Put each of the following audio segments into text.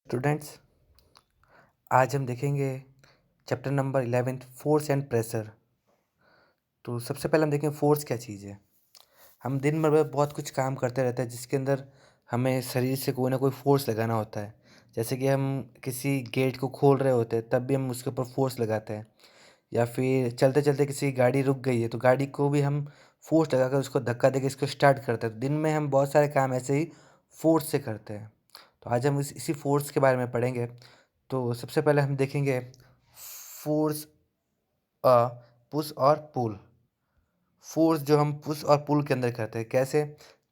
Students, आज हम देखेंगे chapter number 11 force and pressure. तो सबसे पहले हम देखें फोर्स क्या चीज़ है। हम दिन भर में बहुत कुछ काम करते रहते हैं जिसके अंदर हमें शरीर से कोई ना कोई फोर्स लगाना होता है। जैसे कि हम किसी गेट को खोल रहे होते हैं तब भी हम उसके ऊपर फोर्स लगाते हैं, या फिर चलते चलते किसी गाड़ी रुक गई है तो गाड़ी को भी हम फोर्स लगाकर उसको धक्का देकर इसको स्टार्ट करते हैं। तो दिन में हम बहुत सारे काम ऐसे ही फोर्स से करते हैं। तो आज हम इसी फोर्स के बारे में पढ़ेंगे। तो सबसे पहले हम देखेंगे फोर्स, पुश और पुल। फोर्स जो हम पुश और पुल के अंदर करते हैं कैसे,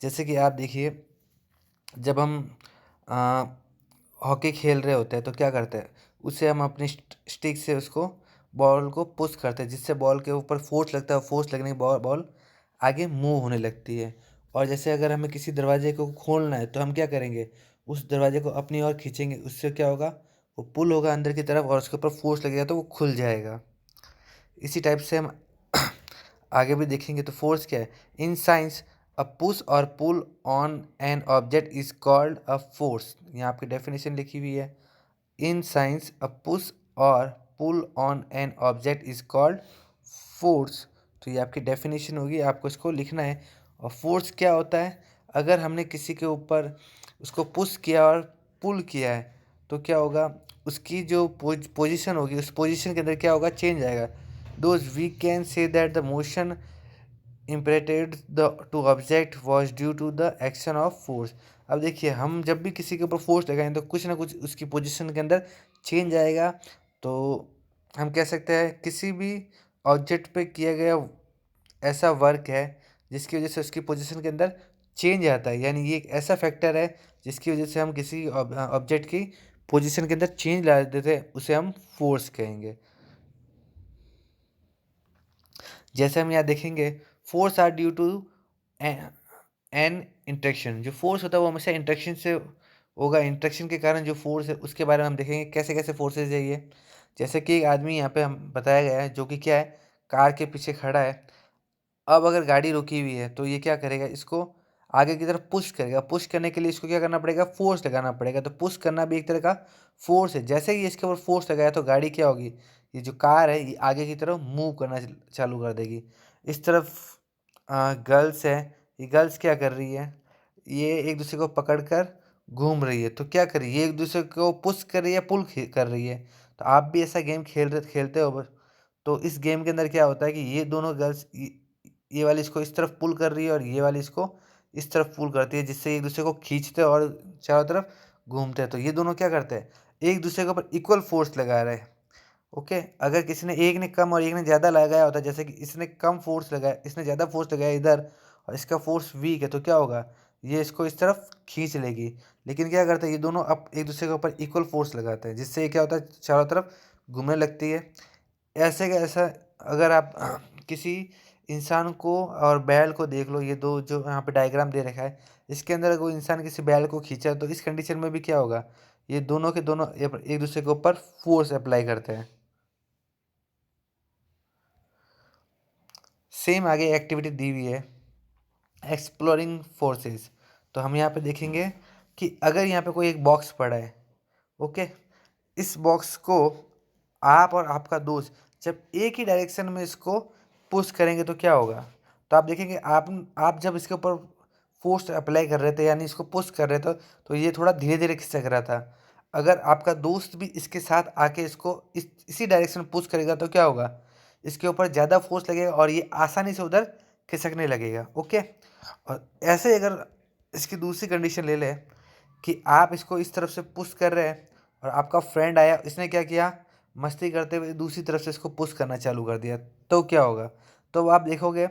जैसे कि आप देखिए, जब हम हॉकी खेल रहे होते हैं तो क्या करते हैं, उसे हम अपनी स्टिक से उसको बॉल को पुश करते हैं जिससे बॉल के ऊपर फोर्स लगता है। फोर्स लगने के बाद बॉल आगे मूव होने लगती है। और जैसे अगर हमें किसी दरवाजे को खोलना है तो हम क्या करेंगे, उस दरवाजे को अपनी ओर खींचेंगे, उससे क्या होगा, वो पुल होगा अंदर की तरफ और उसके ऊपर फोर्स लगेगा तो वो खुल जाएगा। इसी टाइप से हम आगे भी देखेंगे। तो फोर्स क्या है इन साइंस, अ पुश और pull on an object is called a force. यहाँ आपकी डेफिनेशन लिखी हुई है। इन साइंस, अ पुश और pull on an object is called force. तो ये आपकी डेफिनेशन होगी, आपको इसको लिखना है। और फोर्स क्या होता है, अगर हमने किसी के ऊपर उसको पुश किया और पुल किया है तो क्या होगा, उसकी जो पोजीशन होगी उस पोजीशन के अंदर क्या होगा, चेंज आएगा। Those we can say that the motion imparted the to object was due to the action of force. अब देखिए, हम जब भी किसी के ऊपर फोर्स लगाएं तो कुछ ना कुछ उसकी पोजीशन के अंदर चेंज आएगा। तो हम कह सकते हैं किसी भी ऑब्जेक्ट पे किया गया ऐसा वर्क है जिसकी वजह से उसकी पोजीशन के अंदर चेंज आता है, यानी ये एक ऐसा फैक्टर है जिसकी वजह से हम किसी ऑब्जेक्ट की पोजीशन के अंदर चेंज ला देते हैं, उसे हम फोर्स कहेंगे। जैसे हम यहाँ देखेंगे, force are due to an interaction. जो फोर्स होता है वो हमेशा इंट्रैक्शन से होगा। इंट्रैक्शन के कारण जो फोर्स है उसके बारे में हम देखेंगे कैसे कैसे फोर्सेज है ये। जैसे कि एक आदमी यहाँ पे हम बताया गया है जो कि क्या है, कार के पीछे खड़ा है। अब अगर गाड़ी रुकी हुई है तो ये क्या करेगा, इसको आगे की तरफ पुश करेगा। पुश करने के लिए इसको क्या करना पड़ेगा, फोर्स लगाना पड़ेगा। तो पुश करना भी एक तरह का फोर्स है। जैसे ही इसके ऊपर फोर्स लगाया तो गाड़ी क्या होगी, ये जो कार है ये आगे की तरफ मूव करना चालू कर देगी। इस तरफ गर्ल्स है, ये गर्ल्स क्या कर रही है, ये एक दूसरे को पकड़ कर घूम रही है। तो क्या कर रही है, ये एक दूसरे को पुश कर रही है, पुल कर रही है। तो आप भी ऐसा गेम खेलते हो। तो इस गेम के अंदर क्या होता है कि ये दोनों गर्ल्स, ये वाली इसको इस तरफ पुल कर रही है और ये वाली इसको इस तरफ पुल करती है, जिससे एक दूसरे को खींचते हैं और चारों तरफ घूमते हैं। तो ये दोनों क्या करते हैं, एक दूसरे के ऊपर इक्वल फोर्स लगा रहे हैं। ओके, अगर किसी ने, एक ने कम और एक ने ज़्यादा लगाया होता है, जैसे कि इसने कम फोर्स लगाया, इसने ज़्यादा फोर्स लगाया इधर और इसका फोर्स वीक है, तो क्या होगा, ये इसको इस तरफ खींच लेगी। लेकिन क्या करते हैं, ये दोनों अब एक दूसरे के ऊपर इक्वल फोर्स लगाते हैं, जिससे ये क्या होता है, चारों तरफ घूमने लगती है। ऐसे का ऐसा, अगर आप किसी इंसान को और बैल को देख लो, ये दो जो यहाँ पे डायग्राम दे रखा है, इसके अंदर कोई इंसान किसी बैल को खींचा तो इस कंडीशन में भी क्या होगा, ये दोनों के दोनों एक दूसरे के ऊपर फोर्स अप्लाई करते हैं। सेम आगे एक्टिविटी दी हुई है, एक्सप्लोरिंग फोर्सेस। तो हम यहाँ पे देखेंगे कि अगर यहाँ पे कोई एक बॉक्स पड़ा है, ओके, इस बॉक्स को आप और आपका दोस्त जब एक ही डायरेक्शन में इसको पुश करेंगे तो क्या होगा, तो आप देखेंगे, आप जब इसके ऊपर फोर्स अप्लाई कर रहे थे यानी इसको पुश कर रहे थे तो ये थोड़ा धीरे धीरे खिसक रहा था। अगर आपका दोस्त भी इसके साथ आके इसको इसी डायरेक्शन में पुश करेगा तो क्या होगा, इसके ऊपर ज़्यादा फोर्स लगेगा और ये आसानी से उधर खिसकने लगेगा। ओके, और ऐसे अगर इसकी दूसरी कंडीशन ले लें कि आप इसको इस तरफ से पुश कर रहे हैं और आपका फ्रेंड आया, इसने क्या किया, मस्ती करते हुए दूसरी तरफ से इसको पुश करना चालू कर दिया, तो क्या होगा, तो आप देखोगे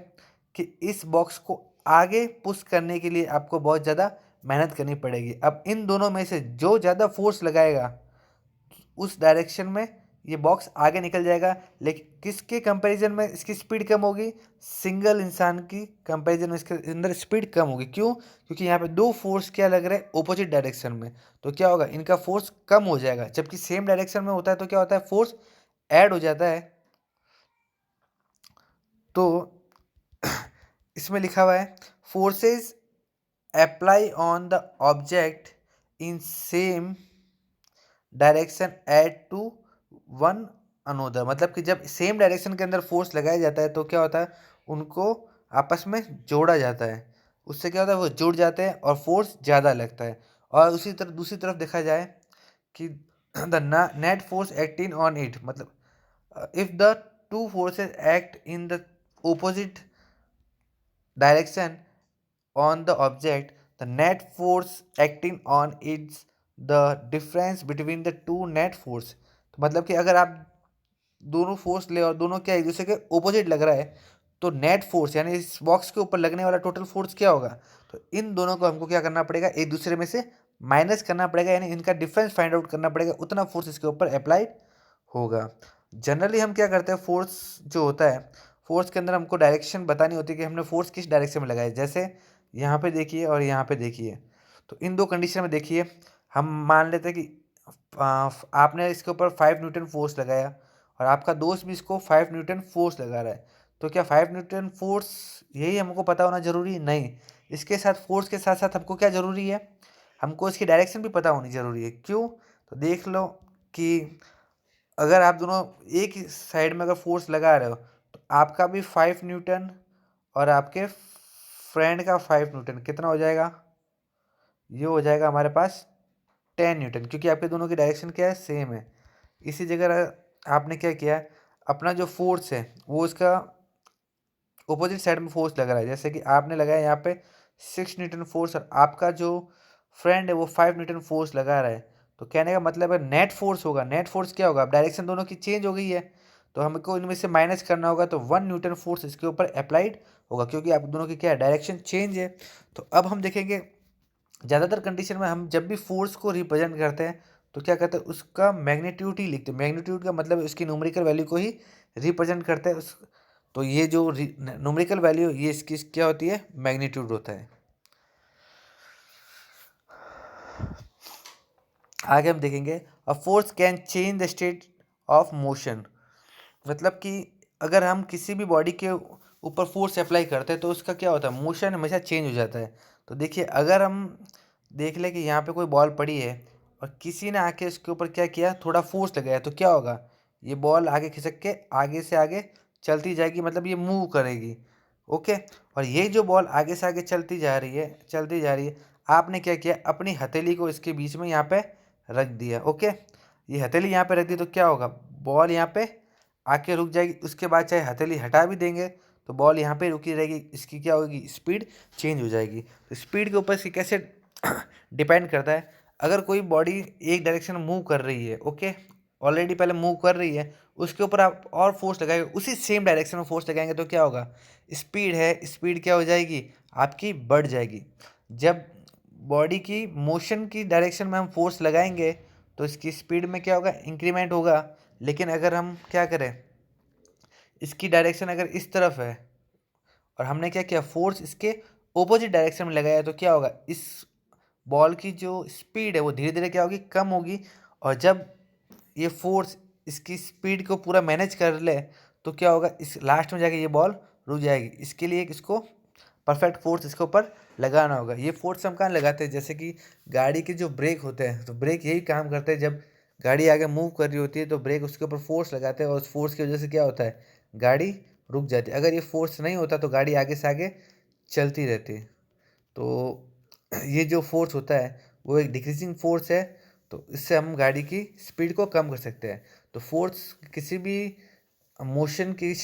कि इस बॉक्स को आगे पुश करने के लिए आपको बहुत ज़्यादा मेहनत करनी पड़ेगी। अब इन दोनों में से जो ज़्यादा फोर्स लगाएगा उस डायरेक्शन में ये बॉक्स आगे निकल जाएगा। लेकिन किसके कंपैरिजन में इसकी स्पीड कम होगी, सिंगल इंसान की कंपैरिजन में इसके अंदर स्पीड कम होगी। क्यों, क्योंकि यहाँ पे दो फोर्स क्या लग रहे हैं, अपोजिट डायरेक्शन में। तो क्या होगा, इनका फोर्स कम हो जाएगा, जबकि सेम डायरेक्शन में होता है तो क्या होता है, फोर्स ऐड हो जाता है। तो इसमें लिखा हुआ है, forces apply on the object in same direction add to one another, मतलब कि जब सेम डायरेक्शन के अंदर फोर्स लगाया जाता है तो क्या होता है, उनको आपस में जोड़ा जाता है। उससे क्या होता है, वो जुड़ जाते हैं और फोर्स ज़्यादा लगता है। और उसी तरह दूसरी तरफ देखा जाए कि the net force acting on it, मतलब if the two forces act in the opposite direction on the object, the net force acting on is the difference between the two net force। तो मतलब कि अगर आप दोनों force ले और दोनों क्या एक दूसरे के ओपोजिट लग रहा है, तो नेट फोर्स यानी इस बॉक्स के ऊपर लगने वाला टोटल फोर्स क्या होगा, तो इन दोनों को हमको क्या करना पड़ेगा, एक दूसरे में से माइनस करना पड़ेगा, यानी इनका डिफरेंस फाइंड आउट करना पड़ेगा, उतना फोर्स इसके ऊपर अप्लाइड होगा। जनरली हम क्या करते हैं, फोर्स जो होता है, फोर्स के अंदर हमको डायरेक्शन बतानी होती है कि हमने फोर्स किस डायरेक्शन में लगाया है। जैसे यहाँ पे देखिए और यहाँ पे देखिए, तो इन दो कंडीशन में देखिए, हम मान लेते हैं कि आपने इसके ऊपर 5 न्यूटन फोर्स लगाया और आपका दोस्त भी इसको 5 न्यूटन फोर्स लगा रहा है, तो क्या 5 न्यूटन फोर्स यही हमको पता होना जरूरी नहीं, इसके साथ फोर्स के साथ साथ हमको क्या जरूरी है, हमको इसकी डायरेक्शन भी पता होनी जरूरी है। क्यों, तो देख लो कि अगर आप दोनों एक ही साइड में अगर फोर्स लगा रहे हो, तो आपका भी 5 न्यूटन और आपके फ्रेंड का 5 न्यूटन कितना हो जाएगा, ये हो जाएगा हमारे पास 10 न्यूटन, क्योंकि आपके दोनों की डायरेक्शन क्या है, सेम है। इसी जगह आपने क्या किया है, अपना जो फोर्स है वो इसका ऑपोजिट साइड में फोर्स लग रहा है। जैसे कि आपने लगाया यहाँ पे 6 न्यूटन फोर्स और आपका जो फ्रेंड है वो 5 न्यूटन फोर्स लगा रहा है, तो कहने का मतलब है नेट फोर्स होगा। नेट फोर्स क्या होगा, अब डायरेक्शन दोनों की चेंज हो गई है, तो हमको इनमें से माइनस करना होगा, तो 1 न्यूटन फोर्स इसके ऊपर अप्लाइड होगा, क्योंकि आप दोनों की क्या है, डायरेक्शन चेंज है। तो अब हम देखेंगे ज़्यादातर कंडीशन में हम जब भी फोर्स को रिप्रेजेंट करते हैं तो क्या करते हैं, उसका मैग्नीट्यूड ही लिखते हैं। मैग्नीट्यूड का मतलब उसकी न्यूमेरिकल वैल्यू को ही रिप्रेजेंट करते हैं उस, तो ये जो न्यूमेरिकल वैल्यू ये इसकी क्या होती है, मैग्नीट्यूड होता है। आगे हम देखेंगे a force can change the state of motion, मतलब कि अगर हम किसी भी बॉडी के ऊपर फोर्स अप्लाई करते हैं तो उसका क्या होता है, मोशन हमेशा चेंज हो जाता है। तो देखिए अगर हम देख लें कि यहाँ पे कोई बॉल पड़ी है और किसी ने आके इसके ऊपर क्या किया, थोड़ा फोर्स लगाया, तो क्या होगा, ये बॉल आगे खिसक के आगे से आगे चलती जाएगी, मतलब ये मूव करेगी। ओके, और ये जो बॉल आगे से आगे चलती जा रही है, चलती जा रही है, आपने क्या किया, अपनी हथेली को इसके बीच में यहाँ पे रख दिया। ओके, ये हथेली यहाँ पे रख दी तो क्या होगा, बॉल यहाँ पे आके रुक जाएगी। उसके बाद चाहे हथेली हटा भी देंगे तो बॉल यहाँ पे रुकी रहेगी, इसकी क्या होगी, स्पीड चेंज हो जाएगी। तो स्पीड के ऊपर इसकी कैसे डिपेंड करता है, अगर कोई बॉडी एक डायरेक्शन में मूव कर रही है, ओके, ऑलरेडी पहले मूव कर रही है, उसके ऊपर आप और फोर्स लगाएंगे, उसी सेम डायरेक्शन में फोर्स लगाएंगे, तो क्या होगा, स्पीड है, स्पीड क्या हो जाएगी, आपकी बढ़ जाएगी। जब बॉडी की मोशन की डायरेक्शन में हम फोर्स लगाएंगे तो इसकी स्पीड में क्या होगा, इंक्रीमेंट होगा। लेकिन अगर हम क्या करें, इसकी डायरेक्शन अगर इस तरफ है और हमने क्या किया, फोर्स इसके ओपोजिट डायरेक्शन में लगाया, तो क्या होगा, इस बॉल की जो स्पीड है वो धीरे धीरे क्या होगी, कम होगी। और जब ये फोर्स इसकी स्पीड को पूरा मैनेज कर ले तो क्या होगा, इस लास्ट में जाके ये बॉल रुक जाएगी। इसके लिए इसको परफेक्ट फोर्स इसके ऊपर लगाना होगा। ये फोर्स हम कहाँ लगाते हैं, जैसे कि गाड़ी के जो ब्रेक होते हैं, तो ब्रेक यही काम करते हैं, जब गाड़ी आगे मूव कर रही होती है तो ब्रेक उसके ऊपर फोर्स लगाते हैं और उस फोर्स की वजह से क्या होता है, गाड़ी रुक जाती है। अगर ये फोर्स नहीं होता तो गाड़ी आगे से आगे चलती रहती है। तो ये जो फोर्स होता है वो एक डिक्रीजिंग फोर्स है, तो इससे हम गाड़ी की स्पीड को कम कर सकते हैं। तो फोर्स किसी भी मोशन की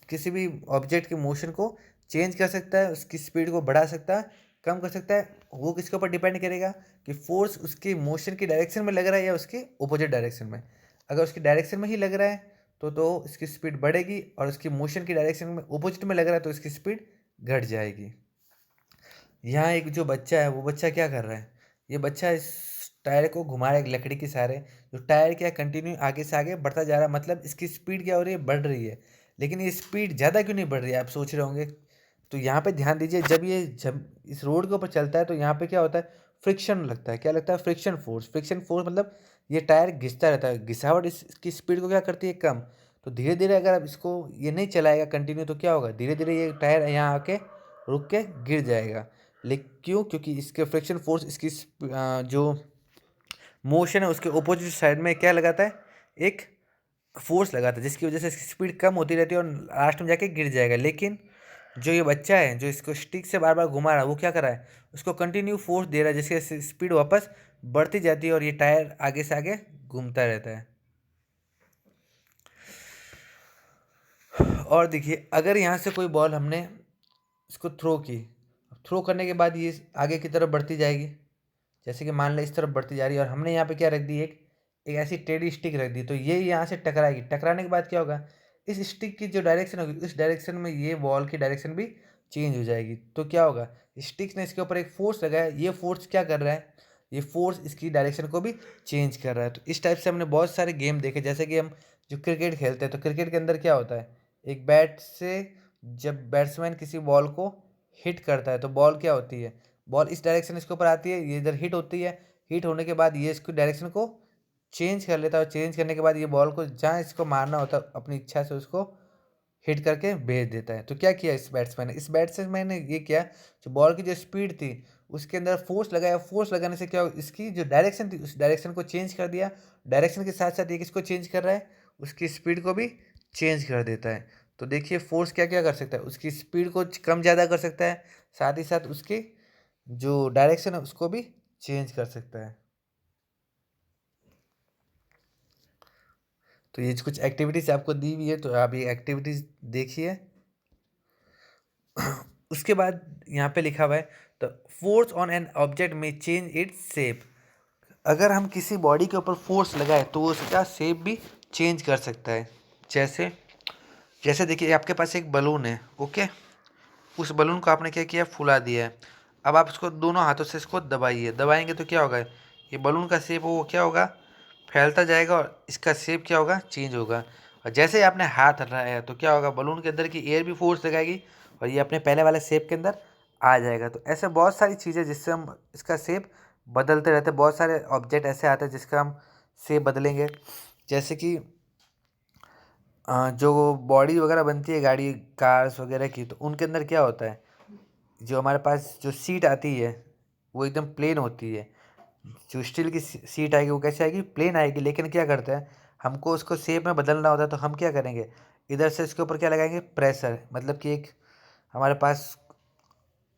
किसी भी ऑब्जेक्ट के मोशन को चेंज कर सकता है, उसकी स्पीड को बढ़ा सकता है, कम कर सकता है। वो किसके ऊपर डिपेंड करेगा कि फोर्स उसकी मोशन की डायरेक्शन में लग रहा है या उसके ऑपोजिट डायरेक्शन में। अगर उसकी डायरेक्शन में ही लग रहा है तो इसकी स्पीड बढ़ेगी, और उसकी मोशन की डायरेक्शन में ऑपोजिट में लग रहा है तो इसकी स्पीड घट जाएगी। यहाँ एक जो बच्चा है वो बच्चा क्या कर रहा है, ये बच्चा इस टायर को घुमा रहा है एक लकड़ी के सहारे। जो टायर क्या कंटिन्यू आगे से आगे बढ़ता जा रहा है, मतलब इसकी स्पीड क्या हो रही है, बढ़ रही है। लेकिन ये स्पीड ज़्यादा क्यों नहीं बढ़ रही है, आप सोच रहे होंगे। तो यहाँ पे ध्यान दीजिए, जब इस रोड के ऊपर चलता है तो यहाँ पे क्या होता है, फ्रिक्शन लगता है। क्या लगता है, फ्रिक्शन फोर्स। फ्रिक्शन फोर्स मतलब ये टायर घिसता रहता है, घिसावट इसकी स्पीड को क्या करती है, कम। तो धीरे धीरे अगर आप इसको ये नहीं चलाएगा कंटिन्यू तो क्या होगा, धीरे धीरे ये टायर यहाँ आके रुक के गिर जाएगा। लेकिन क्यों, क्योंकि इसके फ्रिक्शन फोर्स इसकी जो मोशन है उसके ऑपोजिट साइड में क्या लगाता है, एक फोर्स लगाता है, जिसकी वजह से इसकी स्पीड कम होती रहती है और लास्ट में जाके गिर जाएगा। लेकिन जो ये बच्चा है जो इसको स्टिक से बार बार घुमा रहा है, वो क्या कर रहा है, उसको कंटिन्यू फोर्स दे रहा है, जिससे स्पीड वापस बढ़ती जाती है और ये टायर आगे से आगे घूमता रहता है। और देखिए अगर यहाँ से कोई बॉल हमने इसको थ्रो की, थ्रो करने के बाद ये आगे की तरफ बढ़ती जाएगी, जैसे कि मान लें इस तरफ बढ़ती जा रही है और हमने यहाँ पे क्या रख दी, एक एक ऐसी टेढ़ी स्टिक रख दी, तो ये यहाँ से टकराएगी। टकराने के बाद क्या होगा, इस स्टिक की जो डायरेक्शन होगी उस डायरेक्शन में ये बॉल की डायरेक्शन भी चेंज हो जाएगी। तो क्या होगा, स्टिक ने इसके ऊपर एक फोर्स लगाया, ये फोर्स क्या कर रहा है, ये फोर्स इसकी डायरेक्शन को भी चेंज कर रहा है। तो इस टाइप से हमने बहुत सारे गेम देखे, जैसे कि हम जो क्रिकेट खेलते हैं तो क्रिकेट के अंदर क्या होता है, एक बैट से जब बैट्समैन किसी बॉल को हिट करता है तो बॉल क्या होती है, बॉल इस डायरेक्शन इसके ऊपर आती है, ये इधर हिट होती है, हिट होने के बाद ये इसको डायरेक्शन को चेंज कर लेता है और चेंज करने के बाद ये बॉल को जहाँ इसको मारना होता है अपनी इच्छा से उसको हिट करके भेज देता है। तो क्या किया इस बैट्समैन ने, इस बैट्समैन ने ये किया, जो बॉल की जो स्पीड थी उसके अंदर फोर्स लगाया, फोर्स लगाने से क्या हुआ, इसकी जो डायरेक्शन थी उस डायरेक्शन को चेंज कर दिया। डायरेक्शन के साथ साथ ये किसको चेंज कर रहा है, उसकी स्पीड को भी चेंज कर देता है। तो देखिए फोर्स क्या क्या कर सकता है, उसकी स्पीड को कम ज़्यादा कर सकता है, साथ ही साथ उसकी जो डायरेक्शन है उसको भी चेंज कर सकता है। तो ये कुछ एक्टिविटीज़ आपको दी हुई है, तो आप ये एक्टिविटीज़ देखिए। उसके बाद यहाँ पे लिखा हुआ है the force on an object में चेंज इट्स शेप। अगर हम किसी बॉडी के ऊपर फोर्स लगाए तो वो उसका शेप भी चेंज कर सकता है। जैसे जैसे देखिए आपके पास एक बलून है, ओके, उस बलून को आपने क्या किया, फुला दिया है। अब आप इसको दोनों हाथों से इसको दबाइए, दबाएंगे तो क्या होगा, ये बलून का शेप वो क्या होगा, फैलता जाएगा और इसका शेप क्या होगा, चेंज होगा। और जैसे ही आपने हाथ हटाया तो क्या होगा, बलून के अंदर की एयर भी फोर्स लगाएगी और ये अपने पहले वाले शेप के अंदर आ जाएगा। तो ऐसे बहुत सारी चीज़ें जिससे हम इसका शेप बदलते रहते हैं, बहुत सारे ऑब्जेक्ट ऐसे आते हैं जिसका हम शेप बदलेंगे। जैसे कि जो बॉडी वगैरह बनती है गाड़ी कार्स वगैरह की, तो उनके अंदर क्या होता है, जो हमारे पास जो सीट आती है वो एकदम प्लेन होती है। जो स्टील की सीट आएगी वो कैसे आएगी, प्लेन आएगी। लेकिन क्या करते हैं, हमको उसको शेप में बदलना होता है, तो हम क्या करेंगे, इधर से इसके ऊपर क्या लगाएंगे, प्रेशर, मतलब कि एक हमारे पास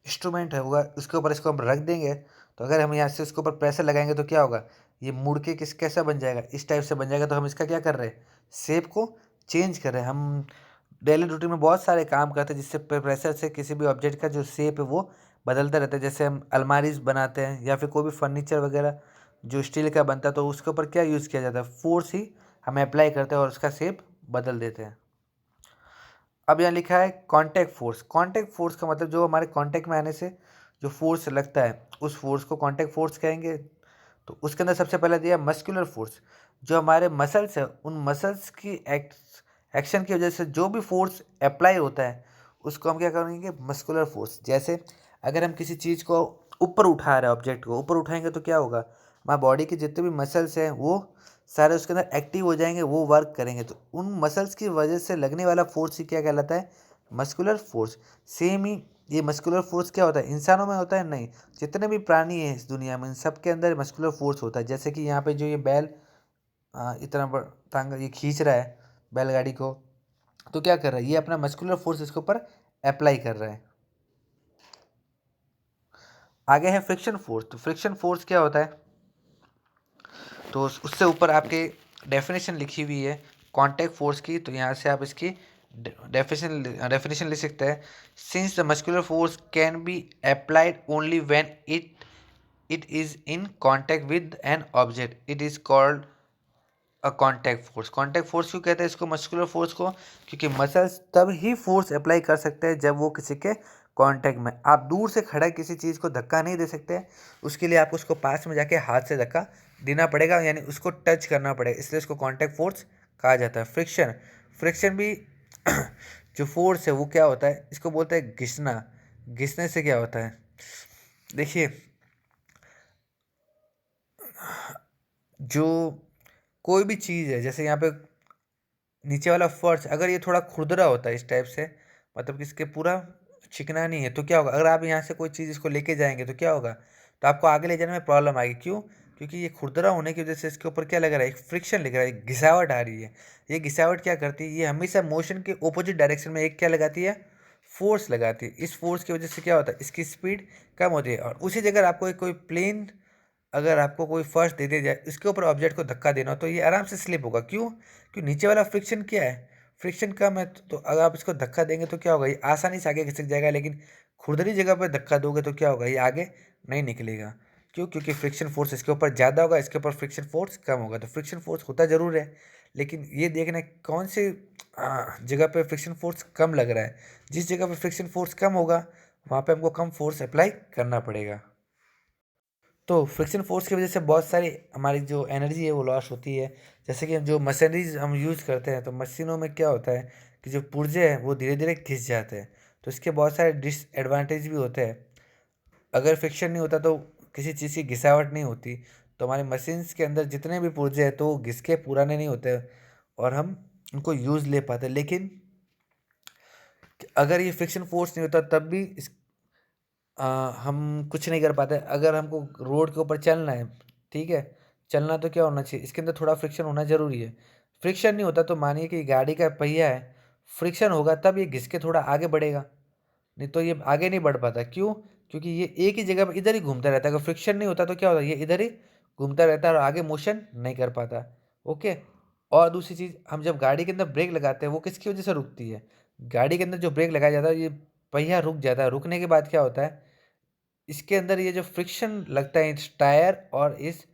इंस्ट्रूमेंट है होगा, उसके ऊपर इसको हम रख देंगे। तो अगर हम यहाँ से उसके ऊपर प्रेशर लगाएंगे तो क्या होगा, ये मुड़ के कैसा बन जाएगा, इस टाइप से बन जाएगा। तो हम इसका क्या कर रहे हैं, शेप को चेंज कर रहे हैं। हम डेली रूटीन में बहुत सारे काम करते हैं जिससे प्रेशर से किसी भी ऑब्जेक्ट का जो शेप है वो बदलता रहता है। जैसे हम अलमारीज बनाते हैं या फिर कोई भी फर्नीचर वगैरह जो स्टील का बनता है, तो उसके ऊपर क्या यूज़ किया जाता है, फोर्स ही हम अप्लाई करते हैं और उसका शेप बदल देते हैं। अब यहाँ लिखा है कांटेक्ट फोर्स। कांटेक्ट फोर्स का मतलब जो हमारे कांटेक्ट में आने से जो फोर्स लगता है उस फोर्स को कांटेक्ट फोर्स कहेंगे। तो उसके अंदर सबसे पहले दिया मस्कुलर फोर्स, जो हमारे मसल्स है उन मसल्स की एक्शन की वजह से जो भी फोर्स अप्लाई होता है उसको हम क्या करेंगे, मस्कुलर फोर्स। जैसे अगर हम किसी चीज़ को ऊपर उठा रहे हैं, ऑब्जेक्ट को ऊपर उठाएंगे तो क्या होगा, हमारे बॉडी के जितने भी मसल्स हैं वो सारे उसके अंदर एक्टिव हो जाएंगे, वो वर्क करेंगे। तो उन मसल्स की वजह से लगने वाला फोर्स ही क्या कहलाता है, मस्कुलर फोर्स। सेम ही ये मस्कुलर फोर्स क्या होता है, इंसानों में होता है नहीं, जितने भी प्राणी हैं इस दुनिया में इन सब के अंदर मस्कुलर फोर्स होता है। जैसे कि यहाँ पे जो ये बैल इतना टांग ये खींच रहा है बैलगाड़ी को, तो क्या कर रहा है, ये अपना मस्कुलर फोर्स इसके ऊपर अप्लाई कर रहा है। आगे है फ्रिक्शन फोर्स। तो फ्रिक्शन फोर्स क्या होता है, तो उससे ऊपर आपके डेफिनेशन लिखी हुई है कांटेक्ट फोर्स की, तो यहाँ से आप इसकी डेफिनेशन लिख सकते हैं। Since the muscular force can be applied only when it is in contact with an object, it is called a contact force. Contact force क्यों कहते हैं इसको, मस्कुलर फोर्स को, क्योंकि मसल्स तब ही फोर्स अप्लाई कर सकते हैं जब वो किसी के कांटेक्ट में। आप दूर से खड़ा किसी चीज़ को धक्का नहीं दे सकते, उसके लिए आपको उसको पास में जाके हाथ से धक्का देना पड़ेगा, यानी उसको टच करना पड़ेगा, इसलिए उसको कांटेक्ट फोर्स कहा जाता है। फ्रिक्शन, फ्रिक्शन भी जो फोर्स है वो क्या होता है, इसको बोलते हैं घिसना। घिसने से क्या होता है, देखिए जो कोई भी चीज़ है, जैसे यहाँ पे नीचे वाला फर्श अगर ये थोड़ा खुरदरा होता है इस टाइप से, मतलब कि इसके पूरा चिकना नहीं है, तो क्या होगा, अगर आप यहाँ से कोई चीज़ इसको लेके जाएंगे तो क्या होगा, तो आपको आगे ले जाने में प्रॉब्लम आएगी। क्यों, क्योंकि ये खुरदरा होने की वजह से इसके ऊपर क्या लग रहा है, एक फ्रिक्शन लग रहा है, एक घिसावट आ रही है। ये घिसावट क्या करती है, ये हमेशा मोशन के ऑपोजिट डायरेक्शन में एक क्या लगाती है, फोर्स लगाती है। इस फोर्स की वजह से क्या होता है, इसकी स्पीड कम होती है। और उसी जगह आपको कोई प्लेन, अगर आपको कोई फर्श दे दिया जाए, इसके ऊपर ऑब्जेक्ट को धक्का देना हो तो ये आराम से स्लिप होगा। क्यों? क्योंकि नीचे वाला फ्रिक्शन क्या है, फ्रिक्शन कम है। तो अगर आप इसको धक्का देंगे तो क्या होगा, ये आसानी से आगे खिसक जाएगा। लेकिन खुरदरी जगह पर धक्का दोगे तो क्या होगा, ये आगे नहीं निकलेगा। क्यों? क्योंकि फ्रिक्शन फोर्स इसके ऊपर ज़्यादा होगा, इसके ऊपर फ्रिक्शन फोर्स कम होगा। तो फ्रिक्शन फोर्स होता ज़रूर है, लेकिन ये देखना है कौन से जगह पे फ्रिक्शन फोर्स कम लग रहा है। जिस जगह पे फ्रिक्शन फोर्स कम होगा वहाँ पे हमको कम फोर्स अप्लाई करना पड़ेगा। तो फ्रिक्शन फोर्स की वजह से बहुत सारी हमारी जो एनर्जी है वो लॉस होती है। जैसे कि जो मशीनरीज हम यूज़ करते हैं, तो मशीनों में क्या होता है कि जो पुर्जे हैं वो धीरे धीरे घिस जाते हैं। तो इसके बहुत सारे डिसएडवांटेज भी होते हैं। अगर फ्रिक्शन नहीं होता तो किसी चीज़ की घिसावट नहीं होती, तो हमारे मशीन्स के अंदर जितने भी पुर्जे हैं तो वो घिस के पुराने नहीं होते और हम उनको यूज़ ले पाते। लेकिन अगर ये फ्रिक्शन फोर्स नहीं होता तब भी अ, हम कुछ नहीं कर पाते। अगर हमको रोड के ऊपर चलना है, ठीक है, चलना तो क्या होना चाहिए, इसके अंदर थोड़ा फ्रिक्शन होना ज़रूरी है। फ्रिक्शन नहीं होता तो मानिए कि गाड़ी का पहिया है, फ्रिक्शन होगा तब ये घिस के थोड़ा आगे बढ़ेगा, नहीं तो ये आगे नहीं बढ़ पाता। क्यों? क्योंकि ये एक ही जगह पे इधर ही घूमता रहता है। अगर फ्रिक्शन नहीं होता तो क्या होता है, ये इधर ही घूमता रहता है और आगे मोशन नहीं कर पाता। ओके। और दूसरी चीज़, हम जब गाड़ी के अंदर ब्रेक लगाते हैं वो किसकी वजह से रुकती है, गाड़ी के अंदर जो ब्रेक लगाया जाता है ये पहिया रुक जाता है। रुकने के बाद क्या होता है, इसके अंदर ये जो फ्रिक्शन लगता है इस टायर और इस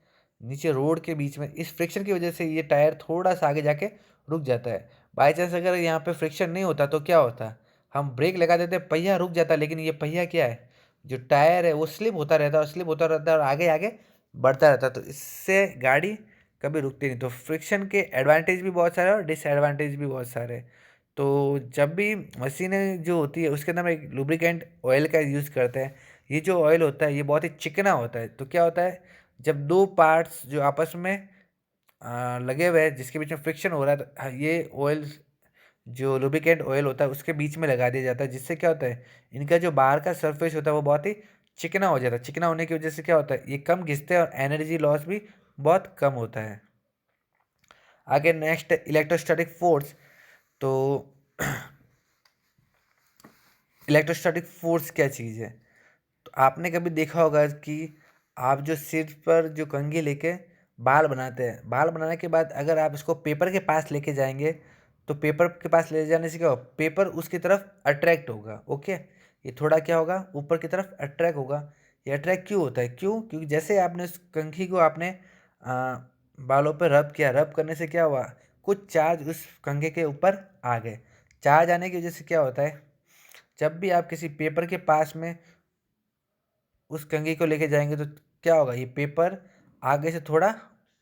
नीचे रोड के बीच में, इस फ्रिक्शन की वजह से ये टायर थोड़ा सा आगे जाके रुक जाता है। बाई चांस अगर यहाँ पे फ्रिक्शन नहीं होता तो क्या होता, हम ब्रेक लगा देते, पहिया रुक जाता, लेकिन ये पहिया क्या है, जो टायर है वो स्लिप होता रहता है और स्लिप होता रहता है और आगे आगे बढ़ता रहता है। तो इससे गाड़ी कभी रुकती नहीं। तो फ्रिक्शन के एडवांटेज भी बहुत सारे हैं और डिसएडवांटेज भी बहुत सारे हैं। तो जब भी मशीनें जो होती है उसके अंदर हम एक लुब्रिकेंट ऑयल का यूज़ करते हैं। ये जो ऑयल होता है ये बहुत ही चिकना होता है। तो क्या होता है, जब दो पार्ट्स जो आपस में लगे हुए हैं जिसके बीच में फ्रिक्शन हो रहा है, तो ये ऑयल जो लुब्रिकेंट ऑयल होता है उसके बीच में लगा दिया जाता है। जिससे क्या होता है, इनका जो बाहर का सरफेस होता है वो बहुत ही चिकना हो जाता है। चिकना होने की वजह से क्या होता है, ये कम घिसते हैं और एनर्जी लॉस भी बहुत कम होता है। आगे नेक्स्ट इलेक्ट्रोस्टैटिक फोर्स। तो इलेक्ट्रोस्टैटिक फोर्स क्या चीज़ है, तो आपने कभी देखा होगा कि आप जो सिर पर जो कंघी लेके बाल बनाते हैं, बाल बनाने के बाद अगर आप इसको पेपर के पास लेके जाएंगे तो पेपर के पास ले जाने से क्या होगा, पेपर उसकी तरफ अट्रैक्ट होगा। ओके। ये थोड़ा क्या होगा, ऊपर की तरफ अट्रैक्ट होगा। ये अट्रैक्ट क्यों होता है, क्यों? क्योंकि जैसे आपने उस कंघी को आपने बालों पर रब किया, रब करने से क्या हुआ, कुछ चार्ज उस कंघे के ऊपर आ गए। चार्ज आने की वजह से क्या होता है, जब भी आप किसी पेपर के पास में उस कंघी को लेके जाएंगे तो क्या होगा, ये पेपर आगे से थोड़ा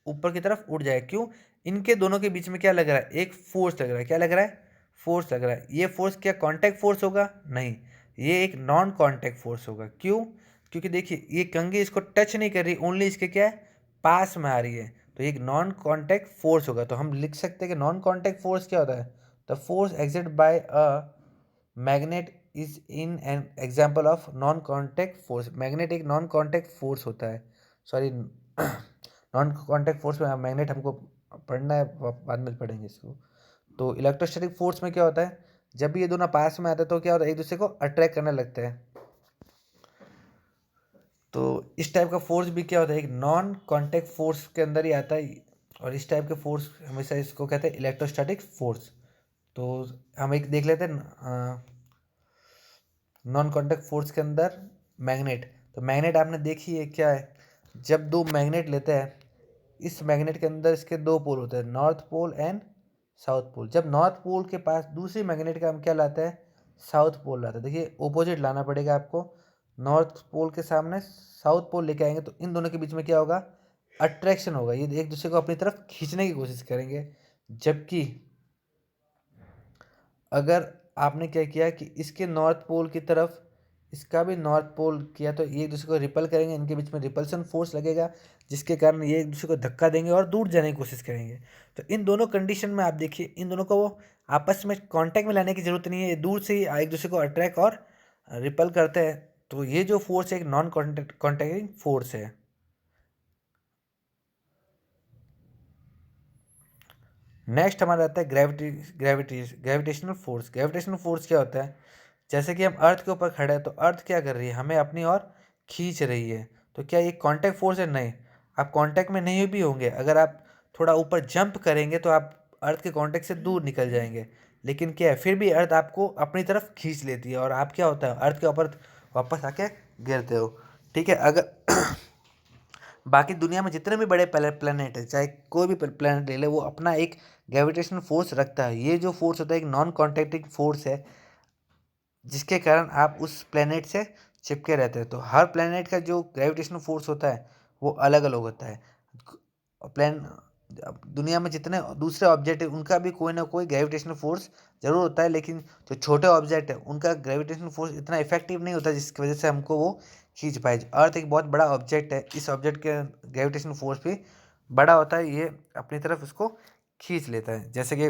ऊपर की तरफ उड़ जाएगा। क्यों? इनके दोनों के बीच में क्या लग रहा है, एक फोर्स लग रहा है। क्या लग रहा है? फोर्स लग रहा है। ये फोर्स क्या कांटेक्ट फोर्स होगा? नहीं, ये एक नॉन कांटेक्ट फोर्स होगा। क्यों? क्योंकि देखिए ये कंघी इसको टच नहीं कर रही, ओनली इसके क्या है, पास में आ रही है। तो ये एक नॉन कांटेक्ट फोर्स होगा। तो हम लिख सकते हैं कि नॉन कांटेक्ट फोर्स क्या होता है, the force exerted by a magnet is in an example of non contact force. Magnet एक नॉन कॉन्टैक्ट फोर्स होता है, सॉरी नॉन कॉन्टैक्ट फोर्स में मैग्नेट हमको पढ़ना है, बाद में पढ़ेंगे इसको। तो इलेक्ट्रोस्टैटिक फोर्स में क्या होता है, जब भी ये दोनों पास में आते हैं तो क्या होता है, एक दूसरे को अट्रैक्ट करने लगते हैं। तो इस टाइप का फोर्स भी क्या होता है, एक नॉन कॉन्टैक्ट फोर्स के अंदर ही आता है। और इस टाइप के फोर्स हमेशा इसको कहते हैं इलेक्ट्रोस्टैटिक फोर्स। तो हम एक देख लेते हैं नॉन कांटेक्ट फोर्स के अंदर मैग्नेट। तो मैग्नेट आपने देखी है क्या है, जब दो मैग्नेट लेते हैं, इस मैग्नेट के अंदर इसके दो पोल होते हैं, north pole and south pole. जब नॉर्थ पोल के पास दूसरी मैग्नेट का हम क्या लाते हैं, साउथ पोल लाते हैं। देखिए ऑपोजिट लाना पड़ेगा आपको, नॉर्थ पोल के सामने साउथ पोल लेके आएंगे तो इन दोनों के बीच में क्या होगा, अट्रैक्शन होगा। ये एक दूसरे को अपनी तरफ खींचने की कोशिश करेंगे। जबकि अगर आपने क्या किया कि इसके नॉर्थ पोल की तरफ इसका भी नॉर्थ पोल किया तो ये एक दूसरे को रिपल करेंगे, इनके बीच में रिपल्सन फोर्स लगेगा, जिसके कारण ये एक दूसरे को धक्का देंगे और दूर जाने की कोशिश करेंगे। तो इन दोनों कंडीशन में आप देखिए, इन दोनों को वो आपस में कांटेक्ट में लाने की जरूरत नहीं है, ये दूर से ही एक दूसरे को अट्रैक्ट और रिपल करते हैं। तो ये जो फोर्स है एक नॉन कॉन्टैक्टिंग फोर्स है। नेक्स्ट हमारा आता है ग्रेविटेशनल फोर्स। ग्रेविटेशनल फोर्स क्या होता है? जैसे कि हम अर्थ के ऊपर खड़े हैं तो अर्थ क्या कर रही है, हमें अपनी ओर खींच रही है। तो क्या ये कांटेक्ट फोर्स है? नहीं, आप कांटेक्ट में नहीं भी होंगे, अगर आप थोड़ा ऊपर जंप करेंगे तो आप अर्थ के कांटेक्ट से दूर निकल जाएंगे, लेकिन क्या है, फिर भी अर्थ आपको अपनी तरफ खींच लेती है और आप क्या होता है, अर्थ के ऊपर वापस आके गिरते हो। ठीक है, अगर बाकी दुनिया में जितने भी बड़े प्लेनेट है, चाहे कोई भी प्लेनेट ले ले, वो अपना एक ग्रेविटेशनल फोर्स रखता है। ये जो फोर्स होता है एक नॉन कॉन्टैक्टिंग फोर्स है, जिसके कारण आप उस प्लेनेट से चिपके रहते हैं। तो हर प्लेनेट का जो ग्रेविटेशनल फोर्स होता है वो अलग अलग होता है। प्लेन दुनिया में जितने दूसरे ऑब्जेक्ट है उनका भी कोई ना कोई ग्रेविटेशनल फोर्स जरूर होता है, लेकिन जो छोटे ऑब्जेक्ट है उनका ग्रेविटेशनल फोर्स इतना इफेक्टिव नहीं होता जिसकी वजह से हमको वो खींच पाए। अर्थ एक बहुत बड़ा ऑब्जेक्ट है, इस ऑब्जेक्ट के ग्रेविटेशनल फोर्स भी बड़ा होता है, ये अपनी तरफ उसको खींच लेता है। जैसे कि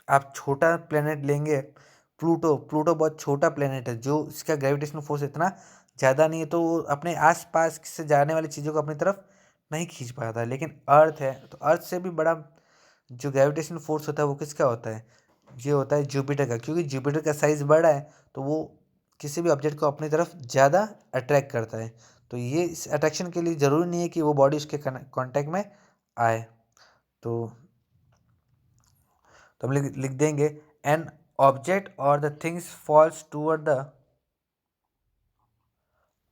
आप छोटा प्लेनेट लेंगे, प्लूटो। प्लूटो बहुत छोटा प्लेनेट है, जो इसका ग्रेविटेशनल फोर्स इतना ज़्यादा नहीं है, तो वो अपने आसपास से जाने वाली चीज़ों को अपनी तरफ नहीं खींच पाता है। लेकिन अर्थ है, तो अर्थ से भी बड़ा जो ग्रेविटेशनल फोर्स होता है वो किसका होता है? ये होता है जुपिटर का, क्योंकि जुपिटर का साइज़ बड़ा है तो वो किसी भी ऑब्जेक्ट को अपनी तरफ ज़्यादा अट्रैक्ट करता है। तो ये इस अट्रैक्शन के लिए ज़रूरी नहीं है कि वो बॉडी उसके कांटेक्ट में आए। तो हम लिख देंगे एन ऑब्जेक्ट और the things falls toward the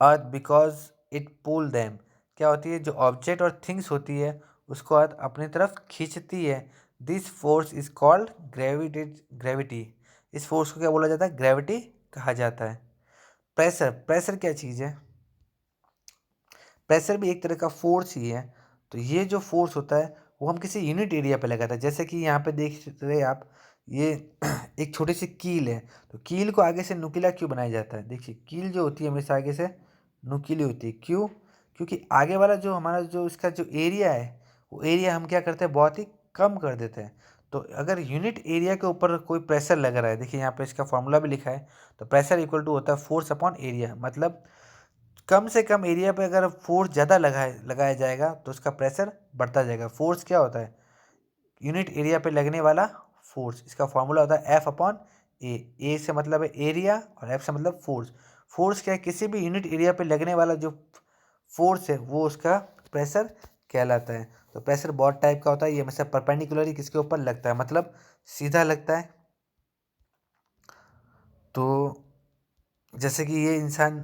earth because it pull them. क्या होती है, जो ऑब्जेक्ट और थिंग्स होती है उसको अर्थ अपनी तरफ खींचती है। This force is called gravity. इस फोर्स को क्या बोला जाता है? ग्रेविटी कहा जाता है। प्रेशर, प्रेशर क्या चीज़ है? प्रेशर भी एक तरह का फोर्स ही है। तो ये जो फोर्स होता है वो हम किसी यूनिट एरिया पे लगाते हैं। जैसे कि यहाँ पे देख रहे हैं आप, ये एक छोटी सी कील है, तो कील को आगे से नुकीला क्यों बनाया जाता है? देखिए, कील जो होती है हमेशा आगे से नुकीली होती है। क्यों? क्योंकि आगे वाला जो हमारा जो इसका जो एरिया है वो एरिया हम क्या करते हैं, बहुत ही कम कर देते हैं। तो अगर यूनिट एरिया के ऊपर कोई प्रेशर लग रहा है, देखिए यहाँ पे इसका फॉर्मूला भी लिखा है, तो प्रेशर इक्वल टू होता है फोर्स अपॉन एरिया। मतलब कम से कम एरिया पे अगर फोर्स ज़्यादा लगाया जाएगा तो उसका प्रेशर बढ़ता जाएगा। फोर्स क्या होता है? यूनिट एरिया पे लगने वाला फोर्स। इसका फॉर्मूला होता है एफ अपॉन ए। ए से मतलब है एरिया और एफ से मतलब फोर्स। फोर्स क्या है? किसी भी यूनिट एरिया पे लगने वाला जो फोर्स है वो उसका प्रेशर कहलाता है। तो प्रेशर बहुत टाइप का होता है, ये हमेशा परपेंडिकुलर ही किसके ऊपर लगता है, मतलब सीधा लगता है। तो जैसे कि ये इंसान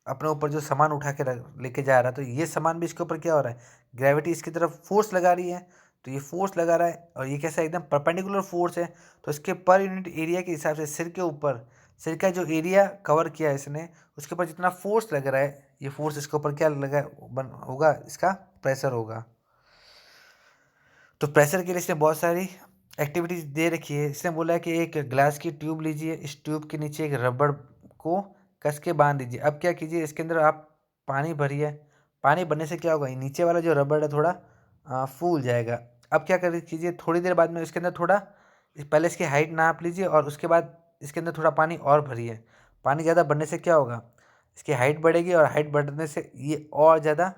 अपने ऊपर जो सामान उठा के लेके जा रहा है, तो ये सामान भी इसके ऊपर क्या हो रहा है, ग्रेविटी इसकी तरफ फोर्स लगा रही है। तो ये फोर्स लगा रहा है और ये कैसा एकदम परपेंडिकुलर फोर्स है। तो इसके पर यूनिट एरिया के हिसाब से सिर के ऊपर, सिर का जो एरिया कवर किया है इसने, उसके ऊपर जितना फोर्स लग रहा है, ये फोर्स इसके ऊपर क्या लगा होगा, इसका प्रेशर होगा। तो प्रेशर के लिए इसने बहुत सारी एक्टिविटीज दे रखी है। इसने बोला है कि एक ग्लास की ट्यूब लीजिए, इस ट्यूब के नीचे एक रबड़ को कस के बांध दीजिए। अब क्या कीजिए, इसके अंदर आप पानी भरिए। पानी भरने से क्या होगा, ये नीचे वाला जो रबड़ है थोड़ा फूल जाएगा। अब क्या कर कीजिए, थोड़ी देर बाद में इसके अंदर थोड़ा, पहले इसकी हाइट नाप लीजिए और उसके बाद इसके अंदर थोड़ा पानी और भरिए। पानी ज़्यादा भरने से क्या होगा, इसकी हाइट बढ़ेगी और हाइट बढ़ने से ये और ज़्यादा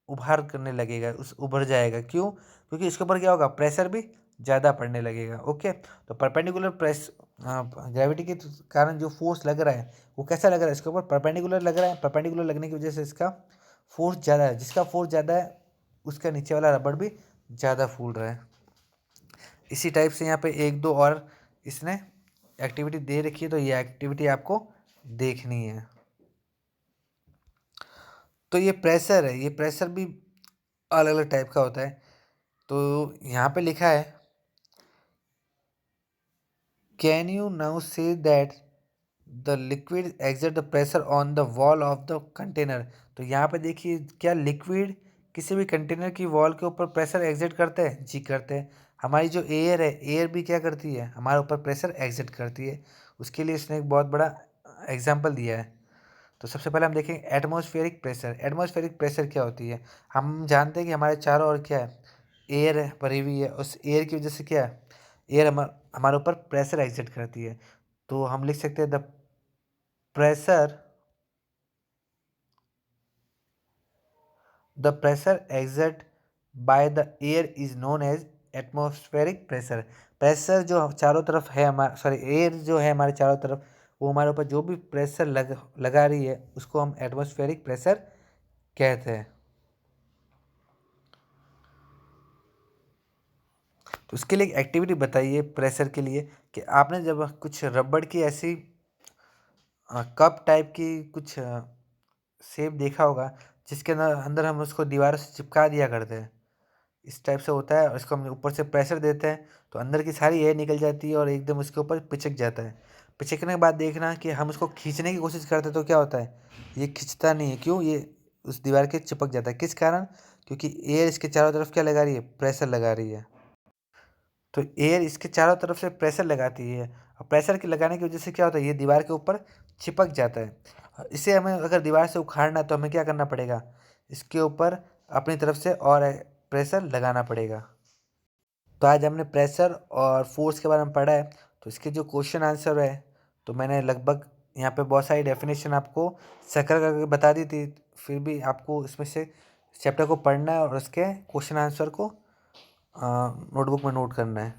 उभार करने लगेगा, उस उभर जाएगा। क्यों? क्योंकि इसके ऊपर क्या होगा, प्रेशर भी ज़्यादा पड़ने लगेगा। ओके, तो परपेंडिकुलर प्रेस ग्रेविटी के कारण जो फोर्स लग रहा है वो कैसा लग रहा है, इसके ऊपर परपेंडिकुलर लग रहा है। परपेंडिकुलर लगने की वजह से इसका फोर्स ज़्यादा है। जिसका फोर्स ज़्यादा है उसका नीचे वाला रबड़ भी ज़्यादा फूल रहा है। इसी टाइप से यहाँ पे एक दो और इसने एक्टिविटी दे रखी है, तो ये एक्टिविटी आपको देखनी है। तो ये प्रेशर है, ये प्रेशर भी अलग अलग टाइप का होता है। तो यहाँ पे लिखा है, कैन यू नाउ से that the liquid exert the pressure on the wall of the container. तो यहाँ पे देखिए, क्या लिक्विड किसी भी कंटेनर की वॉल के ऊपर प्रेशर एग्जर्ट करते हैं? जी करते हैं। हमारी जो एयर है, एयर भी क्या करती है, हमारे ऊपर प्रेशर एग्जर्ट करती है। उसके लिए इसने एक बहुत बड़ा एग्जाम्पल दिया है। तो सबसे पहले हम देखेंगे एटमॉस्फेरिक प्रेशर। एटमॉस्फेरिक प्रेशर क्या होती है? हम जानते हैं कि हमारे चारों ओर क्या है, एयर है, भरी हुई है। उस एयर की वजह से क्या है, एयर हमारे ऊपर प्रेशर एग्जर्ट करती है। तो हम लिख सकते हैं pressure the pressure exerted by the air is known as atmospheric pressure. Pressure जो चारों तरफ है एयर जो है हमारे चारों तरफ, वो हमारे ऊपर जो भी प्रेशर लगा रही है उसको हम एटमॉस्फेरिक प्रेशर कहते हैं। तो उसके लिए एक एक्टिविटी बताइए प्रेशर के लिए, कि आपने जब कुछ रबड़ की ऐसी कप टाइप की कुछ शेप देखा होगा, जिसके अंदर अंदर हम उसको दीवार से चिपका दिया करते हैं। इस टाइप से होता है और इसको हम ऊपर से प्रेशर देते हैं तो अंदर की सारी एयर निकल जाती है और एकदम उसके ऊपर पिचक जाता है। पिचकने के बाद देखना कि हम उसको खींचने की कोशिश करते हैं तो क्या होता है, ये खिंचता नहीं है। क्यों? ये उस दीवार के चिपक जाता है। किस कारण? क्योंकि एयर इसके चारों तरफ क्या लगा रही है, प्रेशर लगा रही है। तो एयर इसके चारों तरफ से प्रेशर लगाती है और प्रेशर के लगाने की वजह से क्या होता है, ये दीवार के ऊपर चिपक जाता है। इसे हमें अगर दीवार से उखाड़ना है तो हमें क्या करना पड़ेगा, इसके ऊपर अपनी तरफ से और प्रेशर लगाना पड़ेगा। तो आज हमने प्रेशर और फोर्स के बारे में पढ़ा है। तो इसके जो क्वेश्चन आंसर है, तो मैंने लगभग यहाँ पे बहुत सारी डेफिनेशन आपको सर्कल करके बता दी थी। फिर भी आपको इसमें से चैप्टर को पढ़ना है और उसके क्वेश्चन आंसर को नोटबुक में नोट करना है।